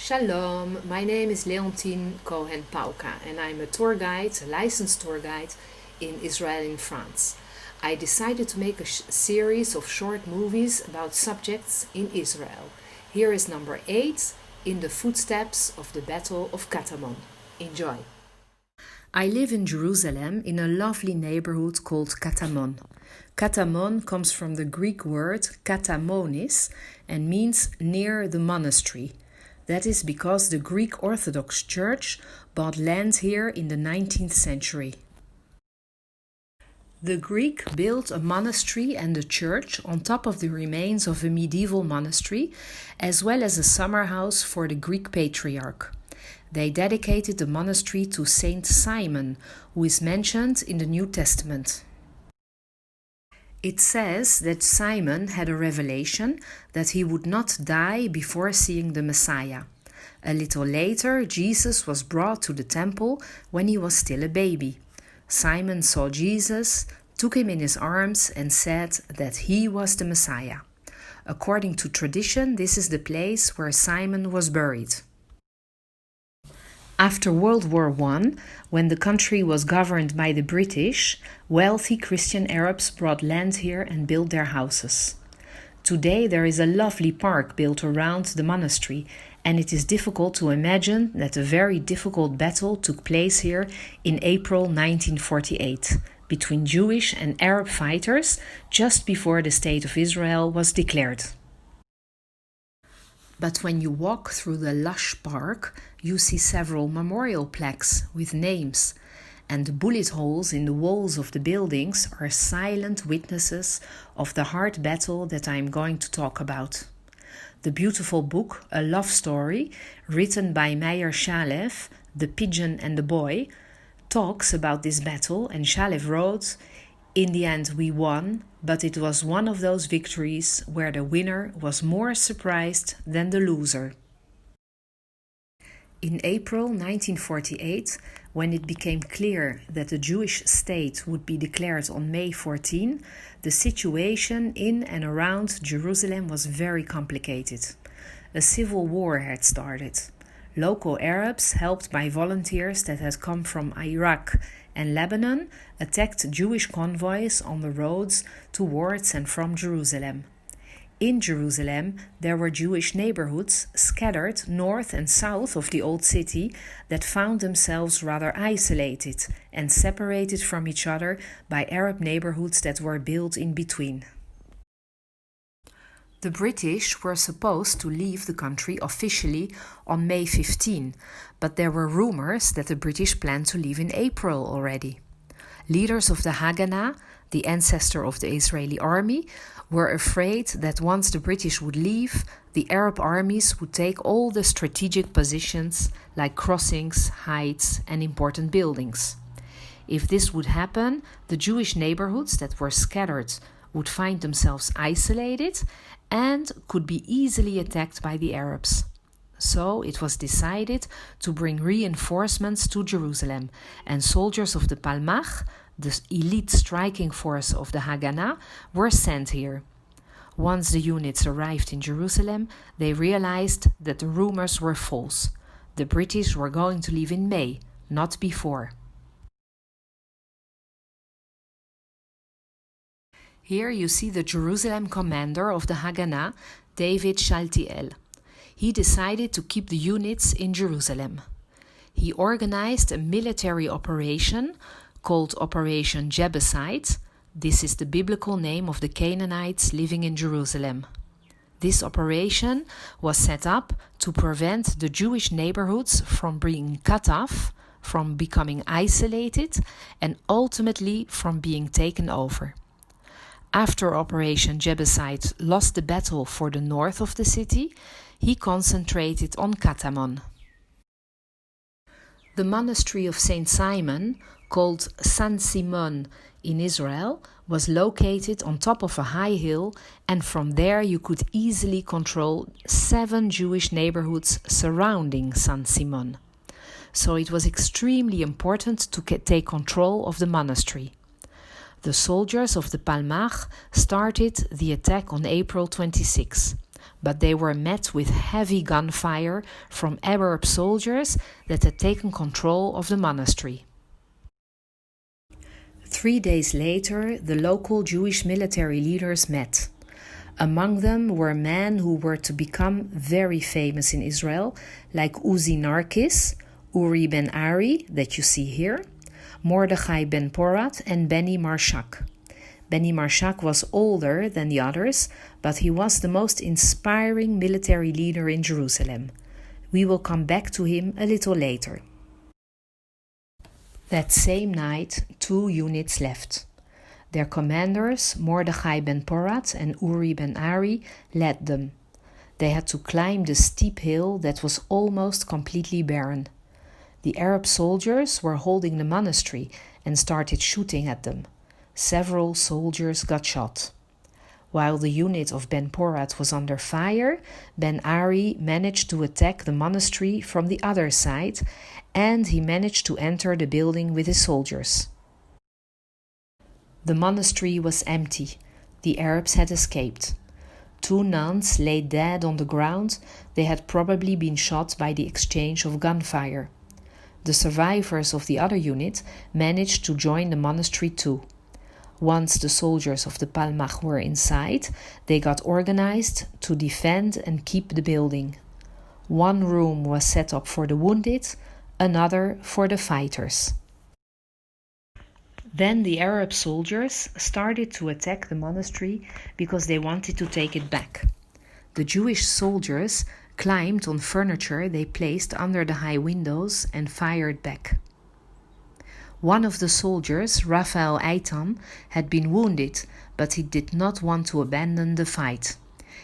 Shalom, my name is Leontine Cohen-Pauka and I'm a tour guide, a licensed tour guide in Israel and France. I decided to make a series of short movies about subjects in Israel. Here is number 8, In the Footsteps of the Battle of Katamon. Enjoy! I live in Jerusalem in a lovely neighborhood called Katamon. Katamon comes from the Greek word katamonis and means near the monastery. That is because the Greek Orthodox Church bought land here in the 19th century. The Greek built a monastery and a church on top of the remains of a medieval monastery, as well as a summer house for the Greek patriarch. They dedicated the monastery to Saint Simon, who is mentioned in the New Testament. It says that Simon had a revelation that he would not die before seeing the Messiah. A little later, Jesus was brought to the temple when he was still a baby. Simon saw Jesus, took him in his arms, and said that he was the Messiah. According to tradition, this is the place where Simon was buried. After World War I, when the country was governed by the British, wealthy Christian Arabs brought land here and built their houses. Today there is a lovely park built around the monastery, and it is difficult to imagine that a very difficult battle took place here in April 1948 between Jewish and Arab fighters just before the State of Israel was declared. But when you walk through the lush park, you see several memorial plaques with names, and the bullet holes in the walls of the buildings are silent witnesses of the hard battle that I am going to talk about. The beautiful book, A Love Story, written by Meyer Shalev, The Pigeon and the Boy, talks about this battle, and Shalev wrote, "In the end we won, but it was one of those victories where the winner was more surprised than the loser." In April 1948, when it became clear that the Jewish state would be declared on May 14, the situation in and around Jerusalem was very complicated. A civil war had started. Local Arabs, helped by volunteers that had come from Iraq and Lebanon, attacked Jewish convoys on the roads towards and from Jerusalem. In Jerusalem, there were Jewish neighborhoods scattered north and south of the old city that found themselves rather isolated and separated from each other by Arab neighborhoods that were built in between. The British were supposed to leave the country officially on May 15, but there were rumors that the British planned to leave in April already. Leaders of the Haganah, the ancestor of the Israeli army, were afraid that once the British would leave, the Arab armies would take all the strategic positions like crossings, heights, and important buildings. If this would happen, the Jewish neighborhoods that were scattered would find themselves isolated and could be easily attacked by the Arabs. So it was decided to bring reinforcements to Jerusalem, and soldiers of the Palmach, the elite striking force of the Haganah, were sent here. Once the units arrived in Jerusalem, they realized that the rumors were false. The British were going to leave in May, not before. Here you see the Jerusalem commander of the Haganah, David Shaltiel. He decided to keep the units in Jerusalem. He organized a military operation called Operation Jebusite. This is the biblical name of the Canaanites living in Jerusalem. This operation was set up to prevent the Jewish neighborhoods from being cut off, from becoming isolated, and ultimately from being taken over. After Operation Jebusite lost the battle for the north of the city, he concentrated on Katamon. The monastery of Saint Simon, called San Simon in Israel, was located on top of a high hill, and from there you could easily control 7 Jewish neighborhoods surrounding San Simon. So it was extremely important to take control of the monastery. The soldiers of the Palmach started the attack on April 26, but they were met with heavy gunfire from Arab soldiers that had taken control of the monastery. 3 days later, the local Jewish military leaders met. Among them were men who were to become very famous in Israel, like Uzi Narkis, Uri ben Ari, that you see here, Mordechai ben Porat, and Beni Marshak. Beni Marshak was older than the others, but he was the most inspiring military leader in Jerusalem. We will come back to him a little later. That same night, 2 units left. Their commanders, Mordechai ben Porat and Uri ben Ari, led them. They had to climb the steep hill that was almost completely barren. The Arab soldiers were holding the monastery and started shooting at them. Several soldiers got shot. While the unit of Ben Porat was under fire, Ben Ari managed to attack the monastery from the other side, and he managed to enter the building with his soldiers. The monastery was empty. The Arabs had escaped. 2 nuns lay dead on the ground. They had probably been shot by the exchange of gunfire. The survivors of the other unit managed to join the monastery too. Once the soldiers of the Palmach were inside, they got organized to defend and keep the building. 1 room was set up for the wounded, another for the fighters. Then the Arab soldiers started to attack the monastery because they wanted to take it back. The Jewish soldiers climbed on furniture they placed under the high windows and fired back. One of the soldiers, Raphael Eitan, had been wounded, but he did not want to abandon the fight.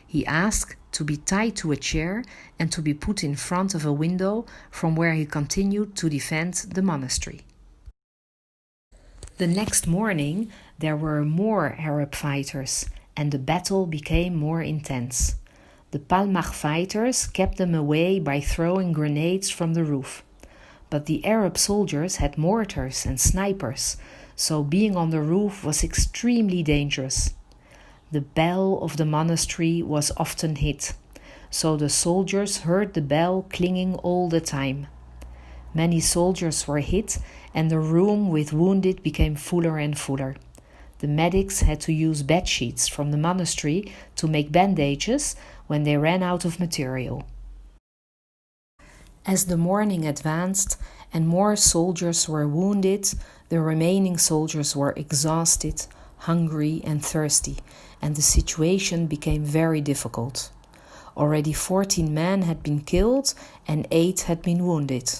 He asked to be tied to a chair and to be put in front of a window from where he continued to defend the monastery. The next morning, there were more Arab fighters, and the battle became more intense. The Palmach fighters kept them away by throwing grenades from the roof. But the Arab soldiers had mortars and snipers, so being on the roof was extremely dangerous. The bell of the monastery was often hit, so the soldiers heard the bell clanging all the time. Many soldiers were hit, and the room with wounded became fuller and fuller. The medics had to use bed sheets from the monastery to make bandages when they ran out of material. As the morning advanced and more soldiers were wounded, the remaining soldiers were exhausted, hungry and thirsty, and the situation became very difficult. Already 14 men had been killed and 8 had been wounded.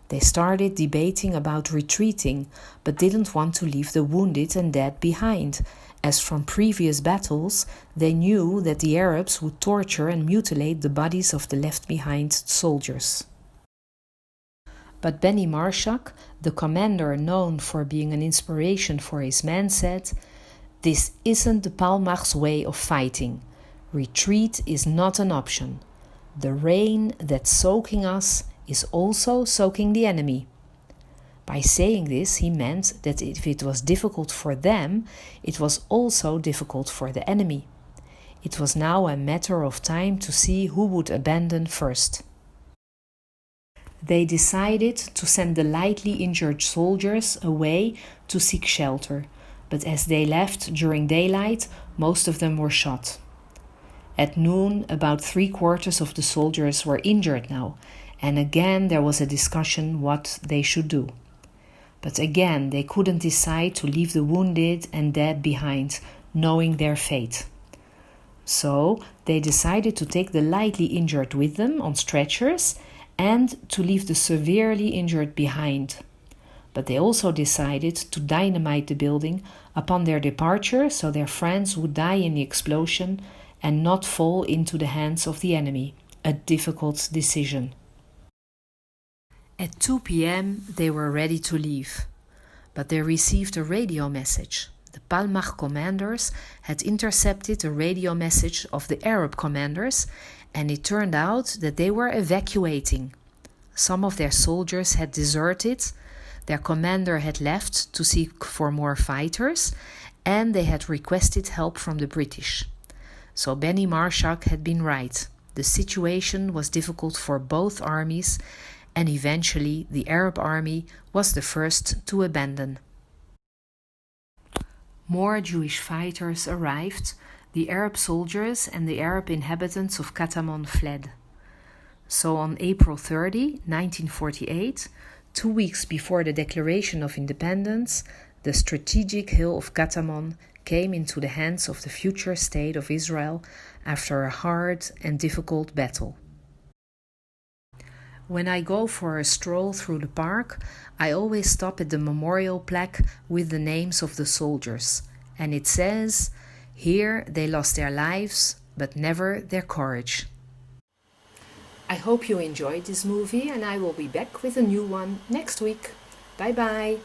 They started debating about retreating, but didn't want to leave the wounded and dead behind, as from previous battles they knew that the Arabs would torture and mutilate the bodies of the left-behind soldiers. But Beni Marshak, the commander known for being an inspiration for his men, said, "This isn't the Palmach's way of fighting. Retreat is not an option. The rain that's soaking us is also soaking the enemy." By saying this, he meant that if it was difficult for them, it was also difficult for the enemy. It was now a matter of time to see who would abandon first. They decided to send the lightly injured soldiers away to seek shelter, but as they left during daylight, most of them were shot. At noon, about 3/4 of the soldiers were injured now, and again there was a discussion what they should do. But again they couldn't decide to leave the wounded and dead behind, knowing their fate. So they decided to take the lightly injured with them on stretchers and to leave the severely injured behind. But they also decided to dynamite the building upon their departure so their friends would die in the explosion and not fall into the hands of the enemy, a difficult decision. At 2 p.m. they were ready to leave, but they received a radio message. The Palmach commanders had intercepted a radio message of the Arab commanders, and it turned out that they were evacuating. Some of their soldiers had deserted, their commander had left to seek for more fighters, and they had requested help from the British. So Beni Marshak had been right. The situation was difficult for both armies, and eventually the Arab army was the first to abandon. More Jewish fighters arrived. The Arab soldiers and the Arab inhabitants of Katamon fled. So on April 30, 1948, 2 weeks before the Declaration of Independence, the strategic hill of Katamon came into the hands of the future state of Israel after a hard and difficult battle. When I go for a stroll through the park, I always stop at the memorial plaque with the names of the soldiers, and it says, "Here they lost their lives, but never their courage." I hope you enjoyed this movie, and I will be back with a new one next week. Bye bye!